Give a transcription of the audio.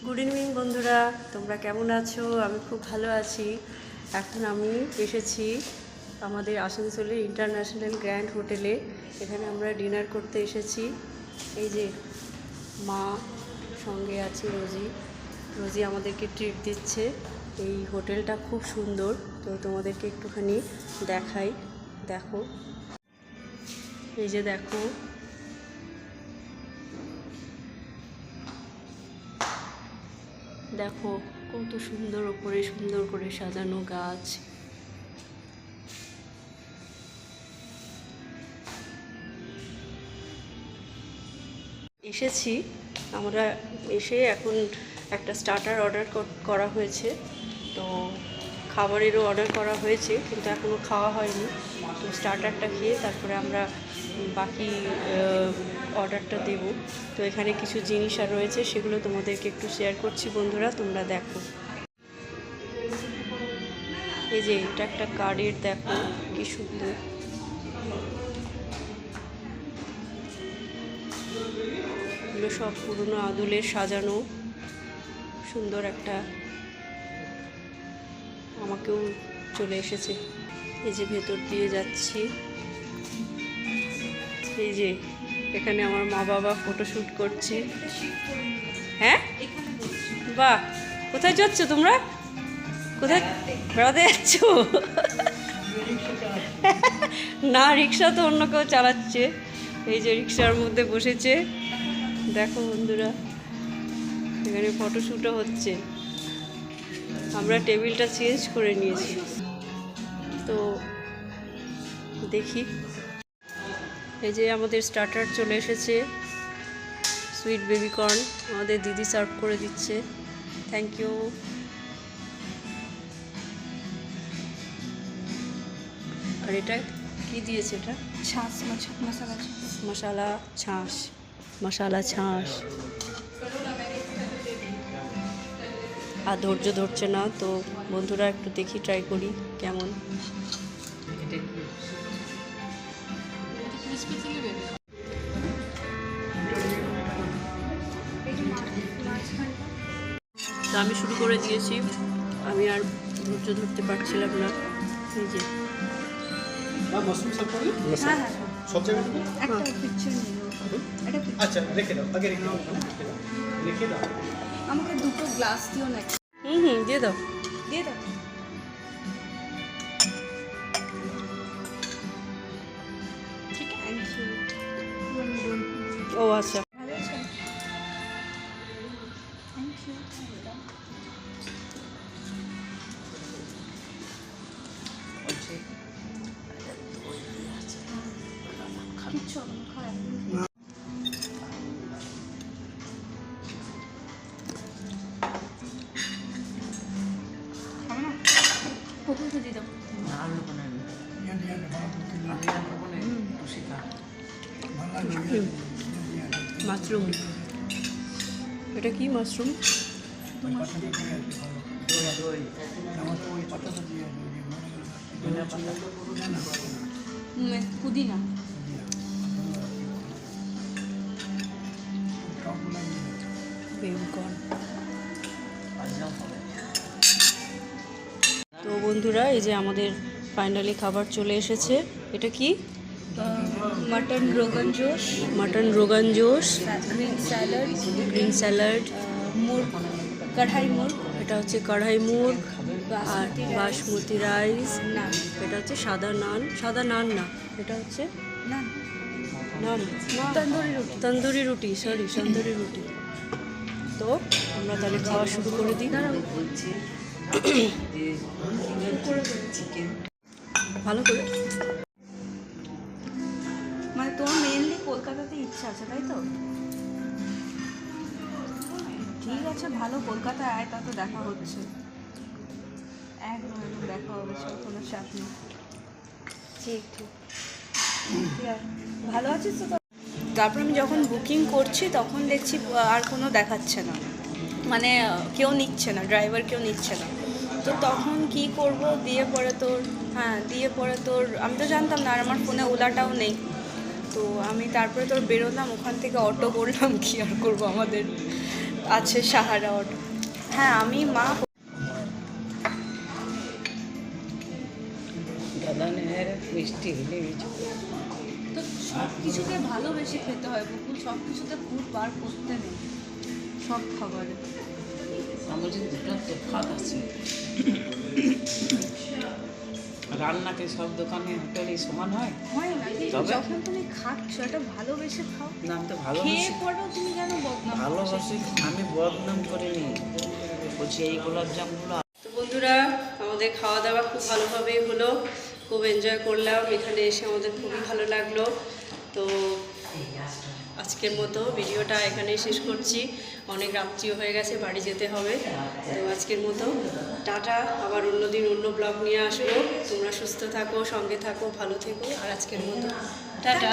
Good evening বন্ধুরা, তোমরা কেমন আছো? আমি খুব ভালো আছি। এখন আমি এসেছি আমাদের আসানসোলের ইন্টারন্যাশনাল গ্র্যান্ড হোটেলে। এখানে আমরা ডিনার করতে এসেছি। এই যে মা সঙ্গে আছে রোজি আমাদেরকে ট্রিট দিচ্ছে। এই হোটেলটা খুব সুন্দর, তো তোমাদেরকে একটুখানি দেখাই। দেখো, এই যে দেখো, দেখো কত সুন্দর, ওপরে সুন্দর করে সাজানো গাছ। এসেছি আমরা, এসে এখন একটা স্টার্টার অর্ডার করা হয়েছে। তো খাবারেরও অর্ডার করা হয়েছে, কিন্তু এখনও খাওয়া হয়নি। তো স্টার্টারটা খেয়ে তারপরে আমরা বাকি অর্ডারটা দেব। তো এখানে কিছু জিনিস আর রয়েছে, সেগুলো তোমাদেরকে একটু শেয়ার করছি বন্ধুরা, তোমরা দেখো। এই যে এটা একটা কার্ডের, দেখো কি সুন্দর। এগুলো সব পুরনো আদলের সাজানো, সুন্দর একটা। আমাকেও চলে এসেছে। এই যে ভেতর দিয়ে যাচ্ছি, এই যে এখানে আমার মা বাবা ফটোশ্যুট করছে। হ্যাঁ, বাহ, কোথায় যাচ্ছ তোমরা? কোথায় বেড়াতে যাচ্ছ? না, রিক্সা তো অন্য কেউ চালাচ্ছে। এই যে রিক্সার মধ্যে বসেছে, দেখো বন্ধুরা, এখানে ফটোশ্যুটও হচ্ছে। আমরা টেবিলটা চেঞ্জ করে নিয়েছি, তো দেখি। এই যে আমাদের স্টার্টার চলে এসেছে, সুইট বেবি কর্ন আমাদের দিদি সার্ভ করে দিচ্ছে। Thank you. আর এটা কি দিয়েছে? এটা ছাঁচ, মশলা ছাঁচ। মশালা ছাঁচ। আর ধৈর্য ধরছে না, তো বন্ধুরা একটু দেখি, ট্রাই করি কেমন। তো আমি শুরু করে দিয়েছি, আমি আর ধৈর্য ধরতে পারছিলাম না। এই যে আচ্ছা, রেখে দাও, আগে রেখে দাও। আমাকে দুটো গ্লাস দিও না। দিয়ে দাও, দিয়ে দাও। ঠিক আছে। ও আচ্ছা। ভালো আছে? Thank you. কিচ্ছু হবে না, খারাপ দিয়ে দাও। মাশরুম, এটা কি মাশরুম? পুদিনা। বেবিকর্ন। তো বন্ধুরা, এই যে আমাদের ফাইনালি খাবার চলে এসেছে। এটা কি? Mutton rogan josh, mutton rogan josh, green salad, murgh, কড়াই মুর্গ। এটা হচ্ছে কড়াই মুর্গ, আর বাসমতি রাইস। না, এটা হচ্ছে সাদা নান, সাদা নান না, এটা হচ্ছে না, নান, তন্দুরি রুটি, সরি, তন্দুরি রুটি। তো আমরা তাহলে খাওয়া শুরু করে দিই। ভালো করে। মানে তোমার মেনলি কলকাতাতে ইচ্ছা আছে, তাই তো? ঠিক আছে, ভালো, কলকাতায় আয়, তা তো দেখা হচ্ছে। একদম একদম দেখা হবে, সব কোনো চাপ নেই। ঠিক ঠিক। ভালো আছিস তো? তারপর আমি যখন বুকিং করছি তখন দেখছি আর কোনো দেখাচ্ছে না, মানে কেউ নিচ্ছে না, ড্রাইভার কেউ নিচ্ছে না। তো তখন কি করব, দিয়ে পরে তোর আমি তো জানতাম না, আর আমার ফোনে ওলাটাও নেই। তো আমি তারপরে তোর বেরোলাম ওখান থেকে, অটো করলাম, কি আর করবো, আমাদের আছে সাহারা অটো। হ্যাঁ আমি মা দাদানের মিষ্টি তো সব কিছুকে ভালোবেসে খেতে হয় বকুল, সব কিছুতে খুব বার করতে নেই সব খাবারে। আমাদের দুটো তফাৎ আছে, রান্নাকে সব দোকানে হোটেলে সমান হয় হয় না, কিন্তু তবে? যখন তুমি খাচ্ছ এটা ভালোবেসে খাও। না আমি তো খেয়ে ভালোবাসি, পরেও তুমি কেন বদনাম করছো? ভালোবাসি, আমি বদনাম করিনি, বলছি এই গোলাপ জামগুলো। তো বন্ধুরা, আমাদের খাওয়া দাওয়া খুব ভালোভাবেই হলো, খুব এনজয় করলাম, এখানে এসে আমাদের খুবই ভালো লাগলো। তো আজকের মতো ভিডিওটা এখানেই শেষ করছি, অনেক রাত্রিও হয়ে গেছে, বাড়ি যেতে হবে। তো আজকের মতো টাটা, আবার অন্যদিন অন্য ব্লগ নিয়ে আসবো। তোমরা সুস্থ থাকো, সঙ্গে থাকো, ভালো থেকো, আর আজকের মতো টাটা।